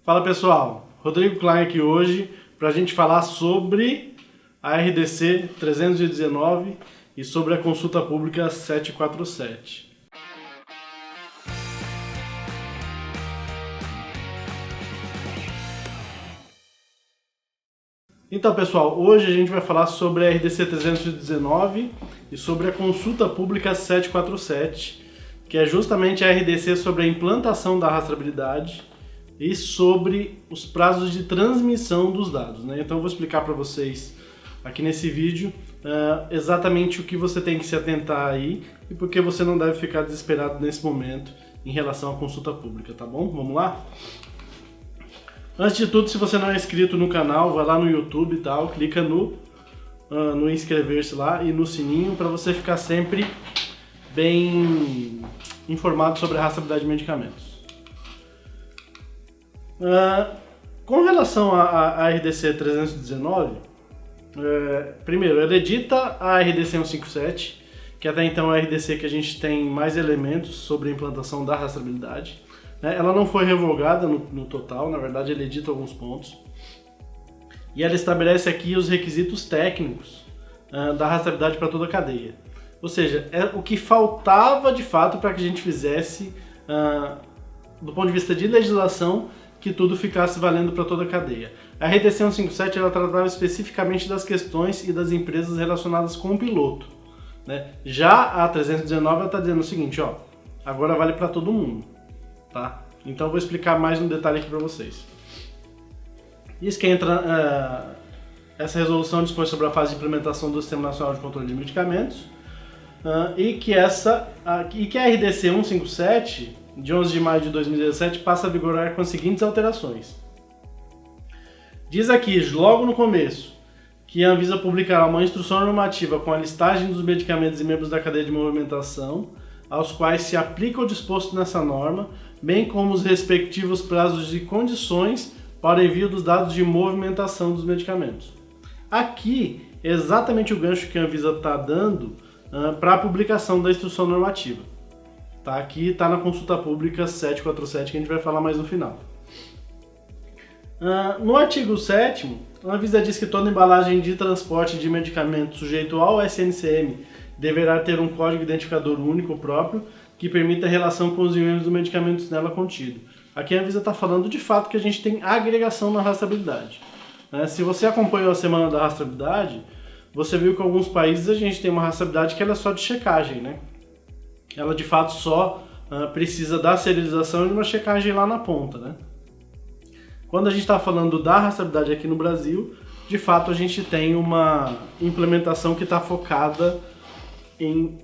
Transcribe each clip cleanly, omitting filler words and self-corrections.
Fala pessoal, Rodrigo Klein aqui hoje para a gente falar sobre a RDC 319 e sobre a consulta pública 747. Então pessoal, hoje a gente vai falar sobre a RDC 319 e sobre a consulta pública 747, que é justamente a RDC sobre a implantação da rastreabilidade e sobre os prazos de transmissão dos dados, né? Então eu vou explicar para vocês aqui nesse vídeo exatamente o que você tem que se atentar aí e por que você não deve ficar desesperado nesse momento em relação à consulta pública, tá bom? Vamos lá? Antes de tudo, se você não é inscrito no canal, vai lá no YouTube e tal, clica no inscrever-se lá e no sininho para você ficar sempre bem informado sobre a rastreabilidade de medicamentos. Com relação à RDC 319, primeiro, ela edita a RDC 157, que até então é a RDC que a gente tem mais elementos sobre a implantação da rastreabilidade. Ela não foi revogada no total, na verdade ele edita alguns pontos. E ela estabelece aqui os requisitos técnicos da rastreabilidade para toda a cadeia. Ou seja, é o que faltava de fato para que a gente fizesse, do ponto de vista de legislação, que tudo ficasse valendo para toda a cadeia. A RDC 157 ela tratava especificamente das questões e das empresas relacionadas com o piloto, né? Já a 319 ela está dizendo o seguinte, ó, agora vale para todo mundo, tá? Então eu vou explicar mais um detalhe aqui para vocês. Isso que entra, essa resolução dispõe sobre a fase de implementação do Sistema Nacional de Controle de Medicamentos e que a RDC 157 de 11 de maio de 2017 passa a vigorar com as seguintes alterações. Diz aqui, logo no começo, que a Anvisa publicará uma instrução normativa com a listagem dos medicamentos e membros da cadeia de movimentação, aos quais se aplica o disposto nessa norma, bem como os respectivos prazos e condições para o envio dos dados de movimentação dos medicamentos. Aqui, exatamente o gancho que a Anvisa está dando para a publicação da instrução normativa. Tá, aqui está na consulta pública 747, que a gente vai falar mais no final. No artigo 7º, a Anvisa diz que toda embalagem de transporte de medicamento sujeito ao SNCM deverá ter um código identificador único próprio que permita a relação com os membros dos medicamentos nela contido. Aqui a Anvisa está falando de fato que a gente tem agregação na rastreabilidade. Se você acompanhou a semana da rastreabilidade, você viu que em alguns países a gente tem uma rastreabilidade que ela é só de checagem, né? Ela de fato só precisa da serialização e de uma checagem lá na ponta, né? Quando a gente está falando da rastreabilidade aqui no Brasil, de fato a gente tem uma implementação que está focada em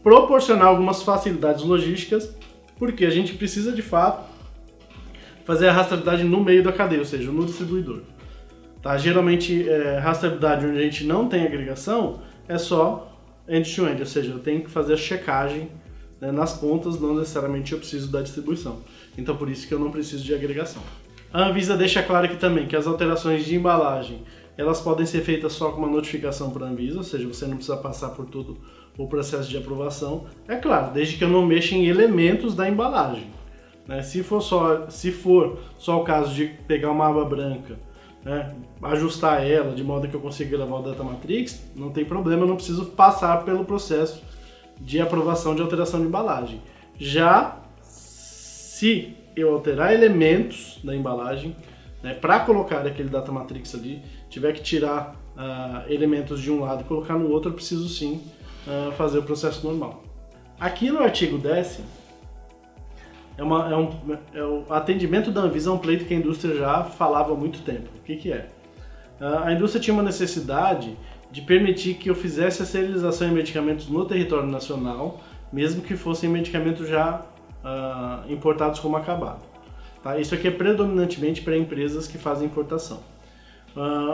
proporcionar algumas facilidades logísticas, porque a gente precisa de fato fazer a rastreabilidade no meio da cadeia, ou seja, no distribuidor. Tá? Geralmente, rastreabilidade onde a gente não tem agregação é só end-to-end, ou seja, eu tenho que fazer a checagem, né, nas pontas, não necessariamente eu preciso da distribuição. Então por isso que eu não preciso de agregação. A Anvisa deixa claro aqui também que as alterações de embalagem elas podem ser feitas só com uma notificação para a Anvisa, ou seja, você não precisa passar por todo o processo de aprovação. É claro, desde que eu não mexa em elementos da embalagem. Né? Se for só o caso de pegar uma aba branca, né, ajustar ela de modo que eu consiga gravar o Data Matrix, não tem problema, eu não preciso passar pelo processo de aprovação de alteração de embalagem. Já se eu alterar elementos da embalagem, né, para colocar aquele Data Matrix ali, tiver que tirar elementos de um lado e colocar no outro, eu preciso sim fazer o processo normal. Aqui no artigo 10º, o atendimento da Anvisa é um pleito que a indústria já falava há muito tempo. O que é? A indústria tinha uma necessidade de permitir que eu fizesse a serialização em medicamentos no território nacional, mesmo que fossem medicamentos já importados como acabado. Tá? Isso aqui é predominantemente para empresas que fazem importação.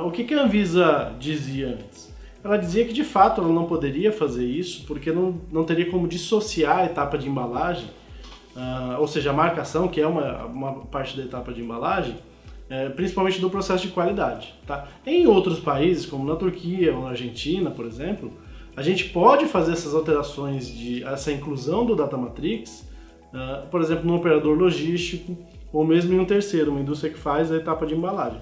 O que a Anvisa dizia antes? Ela dizia que de fato ela não poderia fazer isso porque não teria como dissociar a etapa de embalagem, ou seja, a marcação, que é uma parte da etapa de embalagem, principalmente do processo de qualidade. Tá? Em outros países, como na Turquia ou na Argentina, por exemplo, a gente pode fazer essas alterações, essa inclusão do Data Matrix, por exemplo, no operador logístico ou mesmo em um terceiro, uma indústria que faz a etapa de embalagem.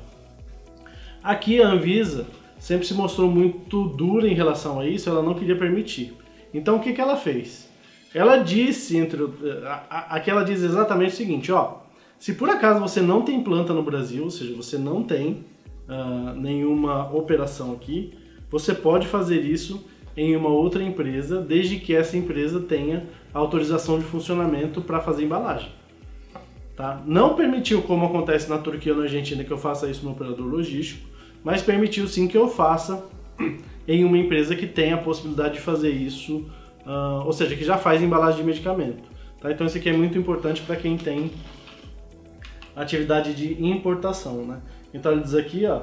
Aqui a Anvisa sempre se mostrou muito dura em relação a isso, ela não queria permitir. Então o que ela fez? Ela disse, aqui ela diz exatamente o seguinte, ó, se por acaso você não tem planta no Brasil, ou seja, você não tem nenhuma operação aqui, você pode fazer isso em uma outra empresa, desde que essa empresa tenha autorização de funcionamento para fazer embalagem. Tá? Não permitiu, como acontece na Turquia ou na Argentina, que eu faça isso no operador logístico, mas permitiu sim que eu faça em uma empresa que tenha a possibilidade de fazer isso, ou seja, que já faz embalagem de medicamento. Tá? Então isso aqui é muito importante para quem tem atividade de importação. Né? Então ele diz aqui, ó,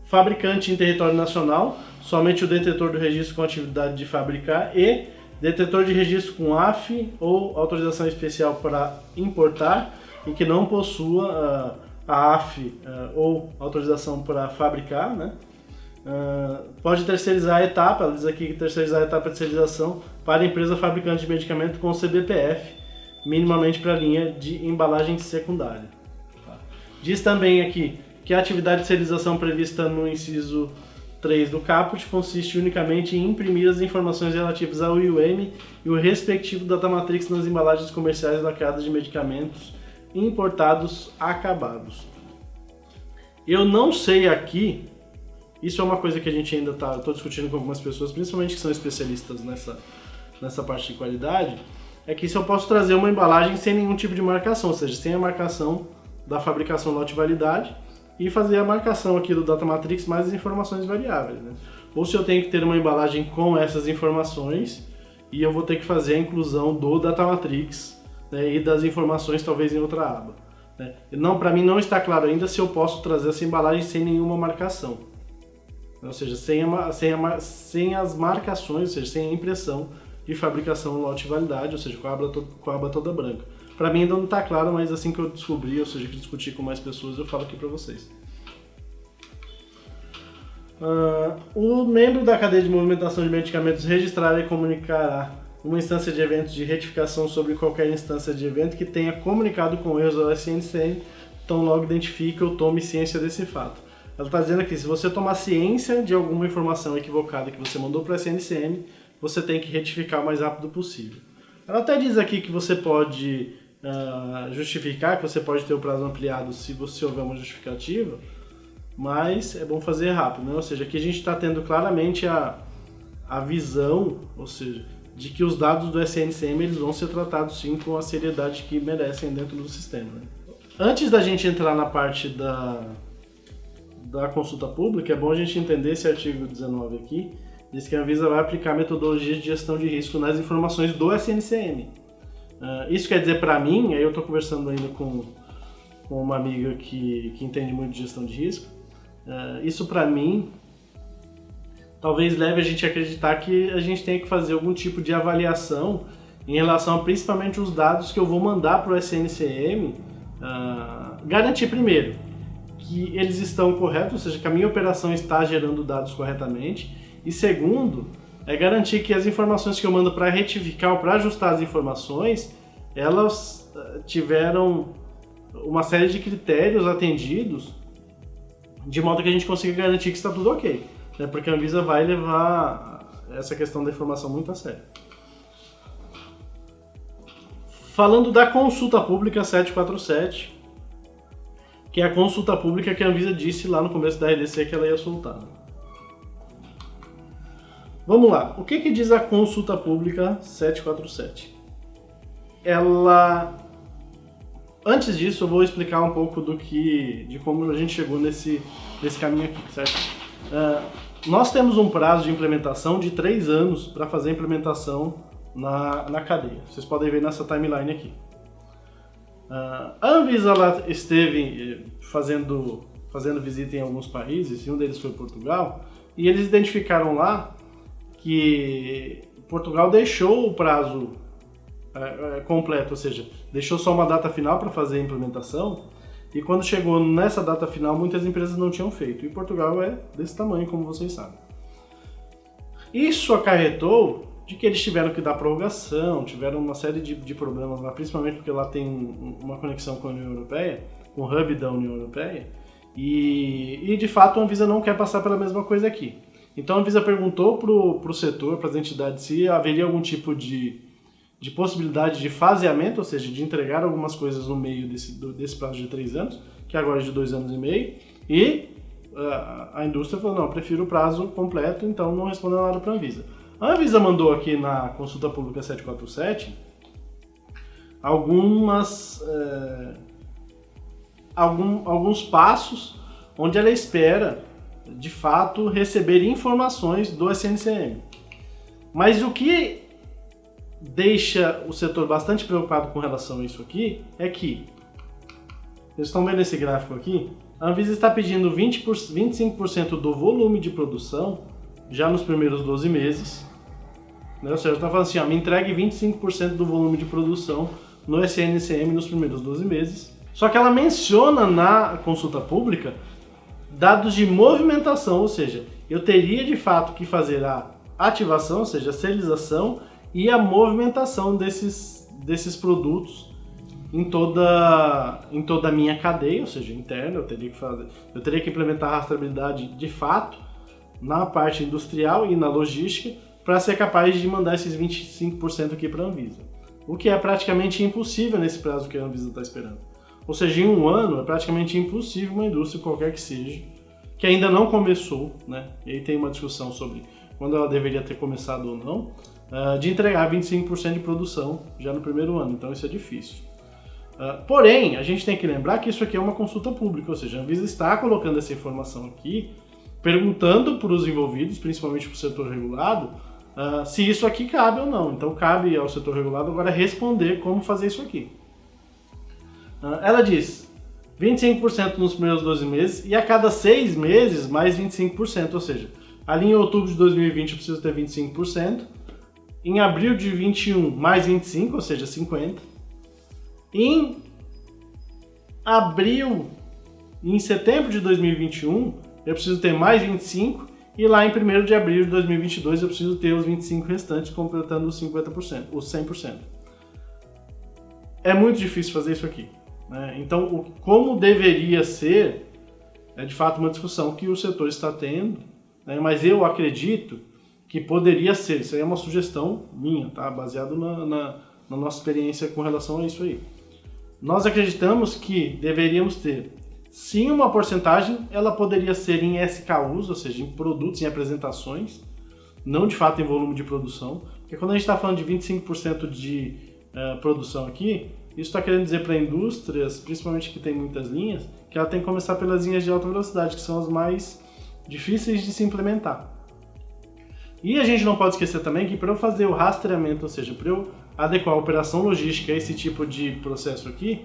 fabricante em território nacional, somente o detetor do registro com atividade de fabricar e detetor de registro com AF ou autorização especial para importar e que não possua a AF ou autorização para fabricar, né? Pode terceirizar a etapa, ela diz aqui que terceirizar a etapa de terceirização para a empresa fabricante de medicamento com CBPF, minimamente para a linha de embalagem secundária. Tá? Diz também aqui que a atividade de serialização prevista no inciso 3 do caput consiste unicamente em imprimir as informações relativas ao IUM e o respectivo data matrix nas embalagens comerciais lacradas de medicamentos importados acabados. Eu não sei aqui, isso é uma coisa que a gente ainda estou discutindo com algumas pessoas, principalmente que são especialistas nessa parte de qualidade, é que se eu posso trazer uma embalagem sem nenhum tipo de marcação, ou seja, sem a marcação da fabricação lote validade, e fazer a marcação aqui do Data Matrix mais as informações variáveis. Né? Ou se eu tenho que ter uma embalagem com essas informações e eu vou ter que fazer a inclusão do Data Matrix, né, e das informações talvez em outra aba. Né? Para mim não está claro ainda se eu posso trazer essa embalagem sem nenhuma marcação. Ou seja, sem as marcações, ou seja, sem a impressão de fabricação lote validade, ou seja, com a aba toda branca. Para mim ainda não está claro, mas assim que eu descobrir, ou seja, que discutir com mais pessoas, eu falo aqui para vocês. O membro da cadeia de movimentação de medicamentos registrará e comunicará uma instância de eventos de retificação sobre qualquer instância de evento que tenha comunicado com erros ao SNCM, então logo identifique ou tome ciência desse fato. Ela está dizendo aqui, se você tomar ciência de alguma informação equivocada que você mandou para o SNCM, você tem que retificar o mais rápido possível. Ela até diz aqui que você pode justificar, que você pode ter o prazo ampliado se você houver uma justificativa, mas é bom fazer rápido, né? Ou seja, aqui a gente está tendo claramente a visão, ou seja, de que os dados do SNCM eles vão ser tratados sim com a seriedade que merecem dentro do sistema. Né? Antes da gente entrar na parte da consulta pública, é bom a gente entender esse artigo 19 aqui, diz que a Anvisa vai aplicar metodologias de gestão de risco nas informações do SNCM. Isso quer dizer para mim, aí eu estou conversando ainda com uma amiga que entende muito de gestão de risco, isso para mim talvez leve a gente a acreditar que a gente tem que fazer algum tipo de avaliação em relação a principalmente os dados que eu vou mandar para o SNCM, garantir primeiro que eles estão corretos, ou seja, que a minha operação está gerando dados corretamente, e segundo, é garantir que as informações que eu mando para retificar ou para ajustar as informações, elas tiveram uma série de critérios atendidos, de modo que a gente consiga garantir que está tudo ok. Né? Porque a Anvisa vai levar essa questão da informação muito a sério. Falando da consulta pública 747, que é a consulta pública que a Anvisa disse lá no começo da RDC que ela ia soltar. Vamos lá, o que diz a consulta pública 747? Antes disso, eu vou explicar um pouco de como a gente chegou nesse caminho aqui, certo? Nós temos um prazo de implementação de 3 anos para fazer a implementação na cadeia. Vocês podem ver nessa timeline aqui. A Anvisa ela esteve fazendo visita em alguns países, e um deles foi Portugal, e eles identificaram lá que Portugal deixou o prazo completo, ou seja, deixou só uma data final para fazer a implementação, e quando chegou nessa data final, muitas empresas não tinham feito, e Portugal é desse tamanho, como vocês sabem. Isso acarretou de que eles tiveram que dar prorrogação, tiveram uma série de problemas lá, principalmente porque lá tem uma conexão com a União Europeia, com o hub da União Europeia, e de fato a Anvisa não quer passar pela mesma coisa aqui. Então a Anvisa perguntou para o setor, para as entidades, se haveria algum tipo de possibilidade de faseamento, ou seja, de entregar algumas coisas no meio desse prazo de 3 anos, que agora é de 2 anos e meio, e a indústria falou, não, prefiro o prazo completo, então não respondeu nada para a Anvisa. A Anvisa mandou aqui na consulta pública 747 alguns passos onde ela espera, de fato, receber informações do SNCM. Mas o que deixa o setor bastante preocupado com relação a isso aqui é que, vocês estão vendo esse gráfico aqui? A Anvisa está pedindo 25% do volume de produção já nos primeiros 12 meses. Né? Ou seja, está falando assim, me entregue 25% do volume de produção no SNCM nos primeiros 12 meses. Só que ela menciona na consulta pública dados de movimentação, ou seja, eu teria de fato que fazer a ativação, ou seja, a serialização e a movimentação desses produtos em toda a minha cadeia, ou seja, interna, eu teria que implementar a rastreabilidade de fato na parte industrial e na logística para ser capaz de mandar esses 25% aqui para a Anvisa. O que é praticamente impossível nesse prazo que a Anvisa está esperando. Ou seja, em um ano é praticamente impossível uma indústria, qualquer que seja, que ainda não começou, né? E aí tem uma discussão sobre quando ela deveria ter começado ou não, de entregar 25% de produção já no primeiro ano. Então isso é difícil. Porém, a gente tem que lembrar que isso aqui é uma consulta pública, ou seja, a Anvisa está colocando essa informação aqui, perguntando para os envolvidos, principalmente para o setor regulado, se isso aqui cabe ou não. Então cabe ao setor regulado agora responder como fazer isso aqui. Ela diz 25% nos primeiros 12 meses e a cada 6 meses mais 25%, ou seja, ali em outubro de 2020 eu preciso ter 25%, em abril de 21 mais 25%, ou seja, 50%, em setembro de 2021 eu preciso ter mais 25%, e lá em 1º de abril de 2022 eu preciso ter os 25% restantes, completando os 50%, os 100%. É muito difícil fazer isso aqui. Né? Então, como deveria ser, é de fato uma discussão que o setor está tendo, né? Mas eu acredito que poderia ser, isso aí é uma sugestão minha, tá? Baseado na nossa experiência com relação a isso aí. Nós acreditamos que deveríamos ter, sim, uma porcentagem, ela poderia ser em SKUs, ou seja, em produtos, em apresentações, não de fato em volume de produção, porque quando a gente está falando de 25% de produção aqui, isso está querendo dizer para indústrias, principalmente que tem muitas linhas, que ela tem que começar pelas linhas de alta velocidade, que são as mais difíceis de se implementar. E a gente não pode esquecer também que para eu fazer o rastreamento, ou seja, para eu adequar a operação logística a esse tipo de processo aqui,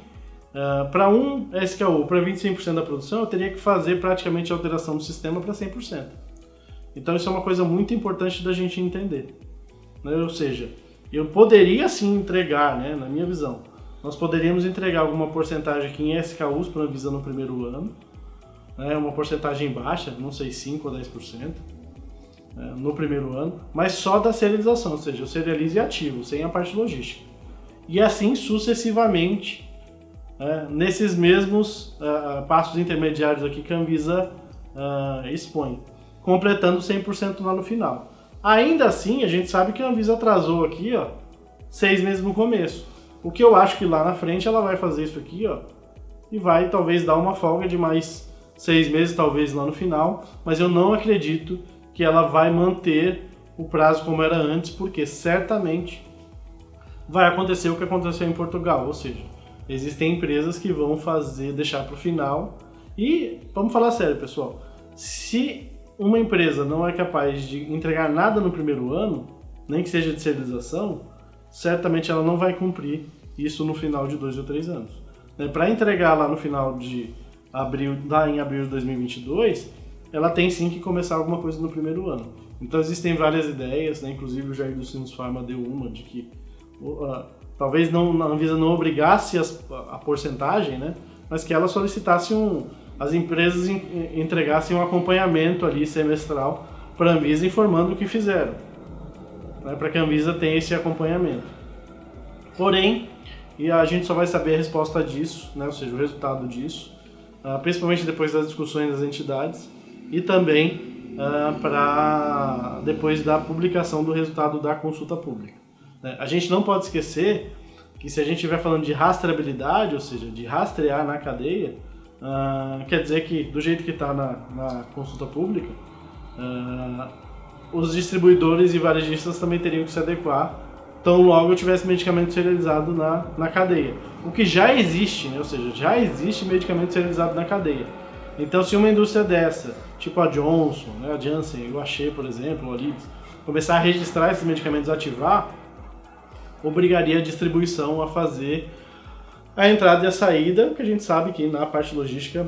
para um SKU, para 25% da produção, eu teria que fazer praticamente a alteração do sistema para 100%. Então isso é uma coisa muito importante da gente entender. Né? Ou seja, eu poderia sim entregar, né, na minha visão, nós poderíamos entregar alguma porcentagem aqui em SKUs para a Anvisa no primeiro ano, né, uma porcentagem baixa, não sei, 5% ou 10%, no primeiro ano, mas só da serialização, ou seja, eu serializo e ativo, sem a parte logística. E assim sucessivamente, nesses mesmos passos intermediários aqui que a Anvisa expõe, completando 100% lá no final. Ainda assim, a gente sabe que a Anvisa atrasou aqui 6 meses no começo. O que eu acho que lá na frente ela vai fazer isso aqui e vai talvez dar uma folga de mais 6 meses, talvez lá no final, mas eu não acredito que ela vai manter o prazo como era antes, porque certamente vai acontecer o que aconteceu em Portugal, ou seja, existem empresas que vão deixar para o final. E vamos falar sério, pessoal, se uma empresa não é capaz de entregar nada no primeiro ano, nem que seja de serialização, certamente ela não vai cumprir isso no final de 2 ou 3 anos. Para entregar lá no final de abril, lá em abril de 2022, ela tem sim que começar alguma coisa no primeiro ano. Então existem várias ideias, né? Inclusive o Jair do Sinusfarma deu uma de que talvez a Anvisa não obrigasse a porcentagem, né? Mas que ela solicitasse as empresas entregassem um acompanhamento ali semestral para a Anvisa informando o que fizeram. né, para que a Anvisa tenha esse acompanhamento. Porém, e a gente só vai saber a resposta disso, né, ou seja, o resultado disso, principalmente depois das discussões das entidades e também para depois da publicação do resultado da consulta pública. A gente não pode esquecer que se a gente estiver falando de rastreabilidade, ou seja, de rastrear na cadeia, quer dizer que do jeito que está na consulta pública, os distribuidores e varejistas também teriam que se adequar tão logo eu tivesse medicamento serializado na cadeia. O que já existe, né? Ou seja, já existe medicamento serializado na cadeia. Então, se uma indústria dessa, tipo a Johnson, né, a Janssen, o Axê, por exemplo, o Olips, começar a registrar esses medicamentos, ativar, obrigaria a distribuição a fazer a entrada e a saída, que a gente sabe que na parte logística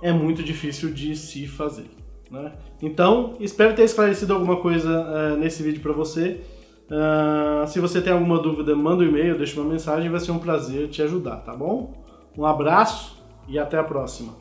é muito difícil de se fazer, né? Então, espero ter esclarecido alguma coisa nesse vídeo para você. Se você tem alguma dúvida, manda um e-mail, deixa uma mensagem, vai ser um prazer te ajudar, tá bom? Um abraço e até a próxima.